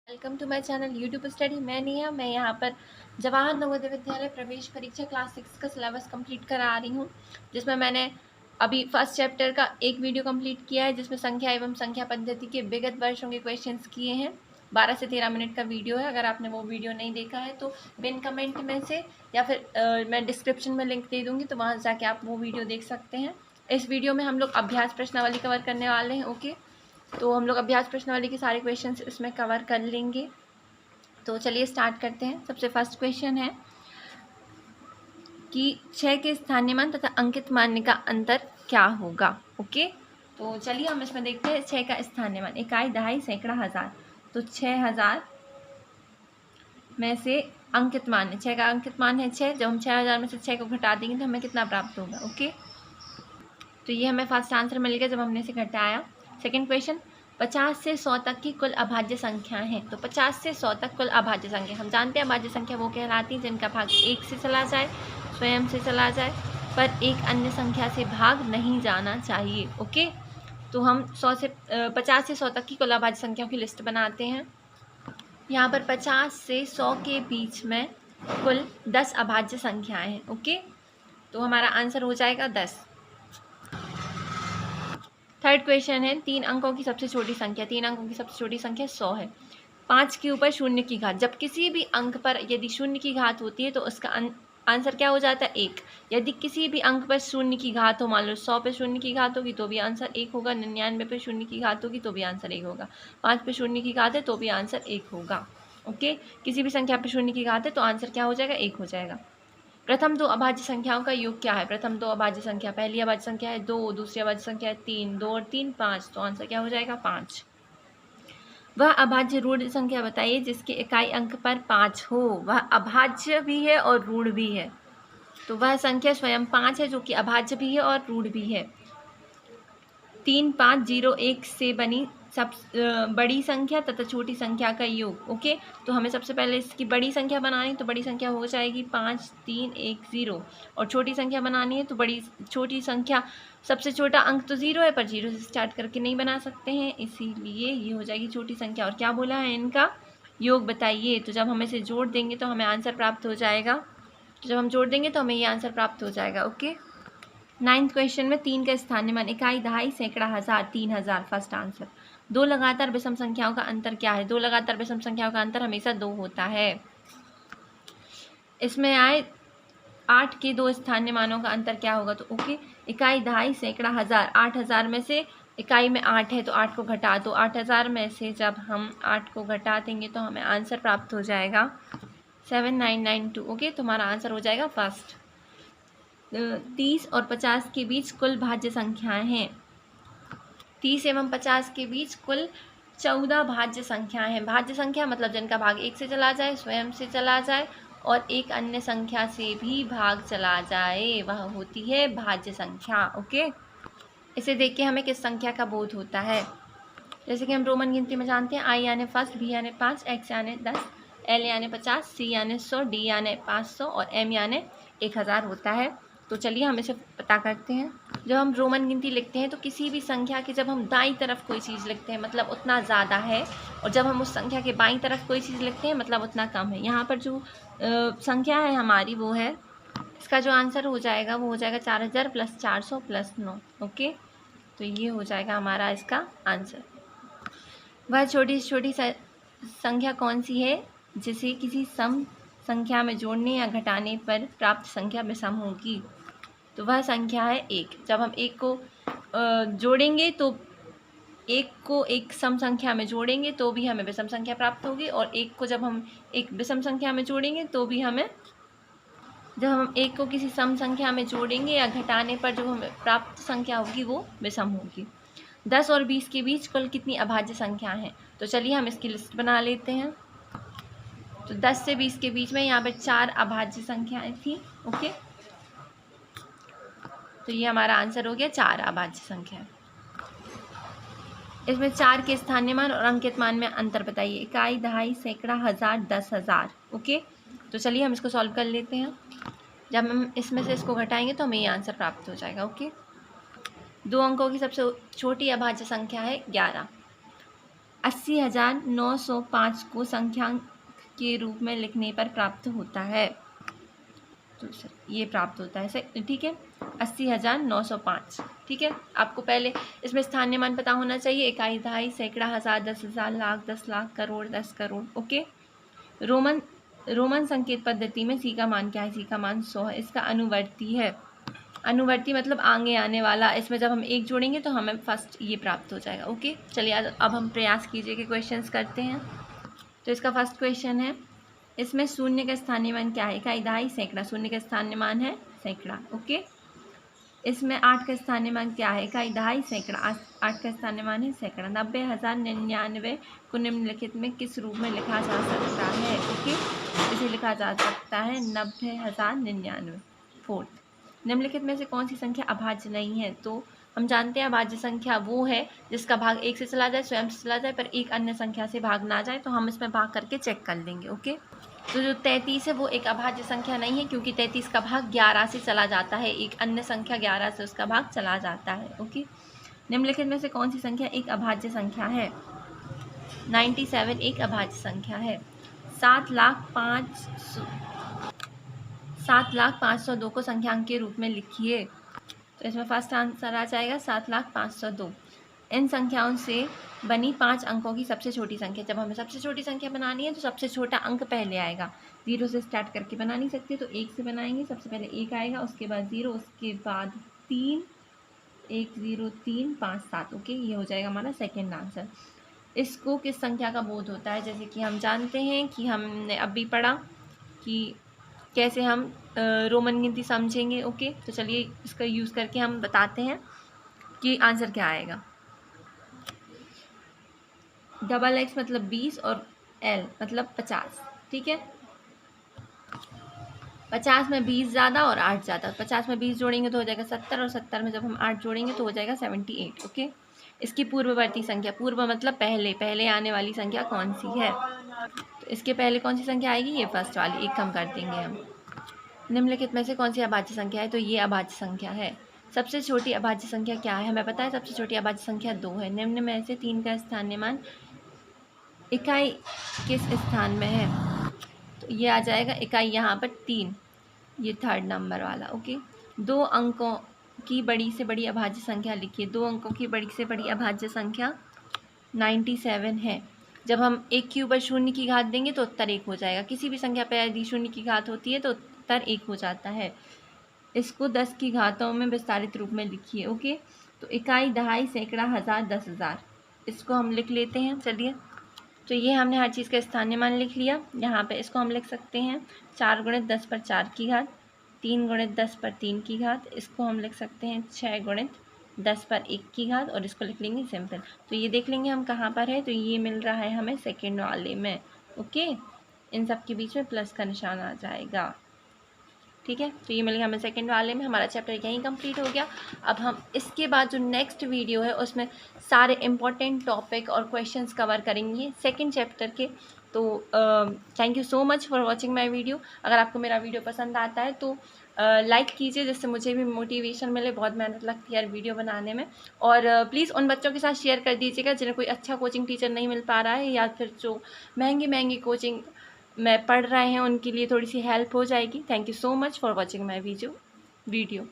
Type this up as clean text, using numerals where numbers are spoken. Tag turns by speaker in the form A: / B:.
A: Welcome to my channel YouTube study. मैं यहाँ पर जवाहर नवोदय विद्यालय प्रवेश परीक्षा क्लास 6 का सिलेबस कंप्लीट करा रही हूँ, जिसमें मैंने अभी फर्स्ट चैप्टर का एक वीडियो कंप्लीट किया है, जिसमें संख्या एवं संख्या पद्धति के विगत वर्षों के क्वेश्चंस किए हैं। 12 से 13 मिनट का वीडियो है। अगर आपने वो वीडियो नहीं देखा है तो पिन कमेंट में से या फिर मैं डिस्क्रिप्शन में लिंक दे दूँगी, तो वहाँ जाके आप वो वीडियो देख सकते हैं। इस वीडियो में हम लोग अभ्यास प्रश्नावली कवर करने वाले हैं। ओके, तो हम लोग अभ्यास प्रश्नावली के सारे क्वेश्चंस इसमें कवर कर लेंगे। तो चलिए स्टार्ट करते हैं। सबसे फर्स्ट क्वेश्चन है कि 6 के स्थानीय मान तथा अंकित मान का अंतर क्या होगा। ओके, तो चलिए हम इसमें देखते हैं 6 का स्थानीय मान इकाई, दहाई, सैकड़ा, हजार। तो 6000 में से अंकित मान है 6 का, अंकित मान है 6। जब हम 6000 में से 6 को घटा देंगे तो हमें कितना प्राप्त होगा। ओके, तो ये हमें फर्स्ट आंसर मिल गया जब हमने इसे घटाया। सेकेंड क्वेश्चन, 50 से 100 तक की कुल अभाज्य संख्या है। तो 50 से 100 तक कुल अभाज्य संख्या, हम जानते हैं अभाज्य संख्या वो कहलाती है जिनका भाग 1 से चला जाए, स्वयं से चला जाए, पर एक अन्य संख्या से भाग नहीं जाना चाहिए। ओके, तो हम 50 से 100 तक की कुल अभाज्य संख्याओं की लिस्ट बनाते हैं। यहाँ पर 50 से 100 के बीच में कुल 10 अभाज्य संख्याएं हैं। ओके, तो हमारा आंसर हो जाएगा 10। थर्ड क्वेश्चन है, 3 अंकों की सबसे छोटी संख्या। 3 अंकों की सबसे छोटी संख्या 100 है। 5 के ऊपर शून्य की घात, जब किसी भी अंक पर यदि शून्य की घात होती है तो उसका आंसर क्या हो जाता है, 1। यदि किसी भी अंक पर शून्य की घात हो, मान लो 100 पे शून्य की घात होगी तो भी आंसर 1 होगा, 99 पे शून्य की घात होगी तो भी आंसर 1 होगा, 5 पे शून्य की घात है तो भी आंसर 1 होगा। ओके, किसी भी संख्या पे शून्य की घात है तो आंसर क्या हो जाएगा, 1 हो जाएगा। प्रथम दो अभाज्य संख्याओं का योग क्या है। प्रथम दो अभाज्य संख्या, पहली अभाज्य संख्या है 2, दूसरी अभाज्य संख्या है 3, 2 और 3 5, तो आंसर क्या हो जाएगा, 5। वह अभाज्य ऋण संख्या बताइए जिसके इकाई अंक पर 5 हो। वह अभाज्य भी है और ऋण भी है, तो वह संख्या स्वयं 5 है जो कि अभाज्य भी है और ऋण भी है। 3, 5, 0, 1 से बनी सब बड़ी संख्या तथा छोटी संख्या का योग। ओके, तो हमें सबसे पहले इसकी बड़ी संख्या बनानी, तो बड़ी संख्या हो जाएगी 5, 3, 1, 0। और छोटी संख्या बनानी है तो छोटी संख्या, सबसे छोटा अंक तो 0 है, पर 0 से स्टार्ट करके नहीं बना सकते हैं, इसीलिए ये हो जाएगी छोटी संख्या। और क्या बोला है, इनका योग बताइए। तो जब हम इसे जोड़ देंगे तो हमें आंसर प्राप्त हो जाएगा। तो जब हम जोड़ देंगे तो हमें ये आंसर प्राप्त हो जाएगा। ओके, 9th क्वेश्चन में 3 का स्थानीय मान इकाई, दहाई, सैकड़ा, हजार, 3000। First answer. दो लगातार विषम संख्याओं का अंतर क्या है। दो लगातार विषम संख्याओं का अंतर हमेशा 2 होता है। इसमें आए 8 के दो स्थानीय मानों का अंतर क्या होगा। तो ओके, इकाई, दहाई, सैकड़ा, हजार। 8000 में से इकाई में 8 है तो 8 को घटा दो। 8000 में से जब हम 8 को घटा देंगे तो हमें आंसर प्राप्त हो जाएगा 7992। ओके, तो हमारा आंसर हो जाएगा फर्स्ट। 30 और 50 के बीच कुल भाज्य संख्याएं हैं। 30 एवं 50 के बीच कुल 14 भाज्य संख्याएं हैं। भाज्य संख्या मतलब जिनका भाग 1 से चला जाए, स्वयं से चला जाए और एक अन्य संख्या से भी भाग चला जाए, वह होती है भाज्य संख्या। ओके, इसे देख के हमें किस संख्या का बोध होता है। जैसे कि हम रोमन गिनती में जानते हैं, आई यानी फर्स्ट, बी यानी 5, एक्स यानी 10, एल यानी 50, सी यानी 100, डी यानी 500 और एम यानी 1000 होता है। तो चलिए हम इसे पता करते हैं। जब हम रोमन गिनती लिखते हैं तो किसी भी संख्या के जब हम दाईं तरफ कोई चीज़ लिखते हैं मतलब उतना ज़्यादा है, और जब हम उस संख्या के बाईं तरफ कोई चीज़ लिखते हैं मतलब उतना कम है। यहाँ पर जो संख्या है हमारी वो है, इसका जो आंसर हो जाएगा वो हो जाएगा 4000 प्लस 400 प्लस 9। ओके, तो ये हो जाएगा हमारा इसका आंसर। वह छोटी से छोटी संख्या कौन सी है जिसे किसी सम संख्या में जोड़ने या घटाने पर प्राप्त संख्या विषम होगी। तो वह संख्या है 1। जब हम 1 को जोड़ेंगे तो 1 को एक सम संख्या में जोड़ेंगे तो भी हमें विषम संख्या प्राप्त होगी, और 1 को जब हम एक विषम संख्या में जोड़ेंगे तो भी हमें, जब हम 1 को किसी सम संख्या में जोड़ेंगे या घटाने पर जो हमें प्राप्त संख्या होगी वो विषम होगी। 10 और 20 के बीच कुल कितनी अभाज्य संख्या हैं। तो चलिए हम इसकी लिस्ट बना लेते हैं। तो 10 से 20 के बीच में यहाँ पर 4 अभाज्य संख्याएं थी। ओके, तो ये हमारा आंसर हो गया 4 अभाज्य संख्या। इसमें 4 के स्थानीय मान और अंकित मान में अंतर बताइए। इकाई, दहाई, सैकड़ा, हजार, 10,000। ओके, तो चलिए हम इसको सॉल्व कर लेते हैं। जब हम इसमें से इसको घटाएंगे तो हमें ये आंसर प्राप्त हो जाएगा। ओके, 2 अंकों की सबसे छोटी अभाज्य संख्या है 11। 80,905 को संख्यांक के रूप में लिखने पर प्राप्त होता है। तो सर ये प्राप्त होता है सर, ठीक है, 80,905। ठीक है, आपको पहले इसमें स्थानीय मान पता होना चाहिए, इकाई, दहाई, सैकड़ा, हज़ार, 10,000, लाख, 10 लाख, करोड़, 10 करोड़। ओके, रोमन संकेत पद्धति में सी का मान क्या है? सी का मान 100 है। इसका अनुवर्ती है, अनुवर्ती मतलब आगे आने वाला। इसमें जब हम एक जोड़ेंगे तो हमें फर्स्ट ये प्राप्त हो जाएगा। ओके, चलिए अब हम प्रयास कीजिए कि क्वेश्चंस करते हैं। तो इसका फर्स्ट क्वेश्चन है, इसमें शून्य का स्थानीय मान क्या है? इकाई, दहाई, सैकड़ा। शून्य का स्थानीय मान है सैकड़ा। ओके, इसमें 8 का स्थानीय मान क्या है? इकाई, दहाई, सैकड़ा। 8 का स्थानीय मान है सैकड़ा। 90,099 को निम्नलिखित में किस रूप में लिखा जा सकता है? ओके, इसे लिखा जा सकता है 90,099। फोर्थ, निम्नलिखित में से कौन सी संख्या अभाज्य नहीं है? तो हम जानते हैं अभाज्य संख्या वो है जिसका भाग 1 से चला जाए, स्वयं से चला जाए, पर एक अन्य संख्या से भाग ना जाए। तो हम इसमें भाग करके चेक कर लेंगे। ओके, तो जो 33 है वो एक अभाज्य संख्या नहीं है, क्योंकि 33 का भाग 11 से चला जाता है, एक अन्य संख्या 11 से उसका भाग चला जाता है। ओके, निम्नलिखित में से कौन सी संख्या एक अभाज्य संख्या है? 97 एक अभाज्य संख्या है। 7,502 को संख्यांक के रूप में लिखिए। तो इसमें फर्स्ट आंसर आ जाएगा 7,502। इन संख्याओं से बनी 5 अंकों की सबसे छोटी संख्या। जब हमें सबसे छोटी संख्या बनानी है तो सबसे छोटा अंक पहले आएगा। 0 से स्टार्ट करके बना नहीं सकते, तो 1 से बनाएंगे। सबसे पहले 1 आएगा, उसके बाद 0, उसके बाद 3, 1 0 3 5 7। ओके, ये हो जाएगा हमारा सेकेंड आंसर। इसको किस संख्या का बोध होता है? जैसे कि हम जानते हैं कि हमने अभी पढ़ा कि कैसे हम रोमन गिनती समझेंगे। ओके, तो चलिए इसका यूज़ करके हम बताते हैं कि आंसर क्या आएगा। XX मतलब 20 और L मतलब 50। ठीक है, 50 में 20 ज़्यादा और 8 ज़्यादा। 50 में 20 जोड़ेंगे तो हो जाएगा 70, और 70 में जब हम 8 जोड़ेंगे तो हो जाएगा 78। ओके, इसकी पूर्ववर्ती संख्या, पूर्व मतलब पहले आने वाली संख्या कौन सी है? तो इसके पहले कौन सी संख्या आएगी? ये फर्स्ट वाली, एक कम कर देंगे हम। निम्नलिखित में से कौन सी अभाज्य संख्या है? तो ये अभाज्य संख्या है। सबसे छोटी अभाज्य संख्या क्या है? हमें पता है सबसे छोटी अभाज्य संख्या 2 है। निम्न में से 3 का स्थानीय मान इकाई किस स्थान में है? तो ये आ जाएगा इकाई यहाँ पर 3, ये थर्ड नंबर वाला। ओके, 2 अंकों की बड़ी से बड़ी अभाज्य संख्या लिखिए। 2 अंकों की बड़ी से बड़ी अभाज्य संख्या 97 है। जब हम एक के ऊपर शून्य की घात देंगे तो उत्तर 1 हो जाएगा। किसी भी संख्या पर यदि शून्य की घात होती है तो उत्तर 1 हो जाता है। इसको 10 की घातों में विस्तारित रूप में लिखिए। ओके, तो इकाई, दहाई, सैकड़ा, हज़ार, 10,000, इसको हम लिख लेते हैं। चलिए, तो ये हमने हर चीज़ का स्थानीय मान लिख लिया। यहाँ पे इसको हम लिख सकते हैं 4 गुणित 10 पर 4 की घात, 3 गुणित 10 पर 3 की घात। इसको हम लिख सकते हैं 6 गुणित 10 पर 1 की घात, और इसको लिख लेंगे सिंपल। तो ये देख लेंगे हम कहाँ पर है। तो ये मिल रहा है हमें सेकेंड वाले में। ओके, इन सब के बीच में प्लस का निशान आ जाएगा। ठीक है, तो ये मिल गया हमें सेकंड वाले में। हमारा चैप्टर यहीं कंप्लीट हो गया। अब हम इसके बाद जो नेक्स्ट वीडियो है उसमें सारे इम्पोर्टेंट टॉपिक और क्वेश्चंस कवर करेंगे सेकंड चैप्टर के। तो thank you so much for watching my video. अगर आपको मेरा वीडियो पसंद आता है तो लाइक कीजिए, जिससे मुझे भी मोटिवेशन मिले। बहुत मेहनत लगती है यार वीडियो बनाने में। और प्लीज़ उन बच्चों के साथ शेयर कर दीजिएगा जिन्हें कोई अच्छा कोचिंग टीचर नहीं मिल पा रहा है, या फिर जो महंगी कोचिंग में पढ़ रहे हैं, उनके लिए थोड़ी सी हेल्प हो जाएगी। Thank you so much for watching my video.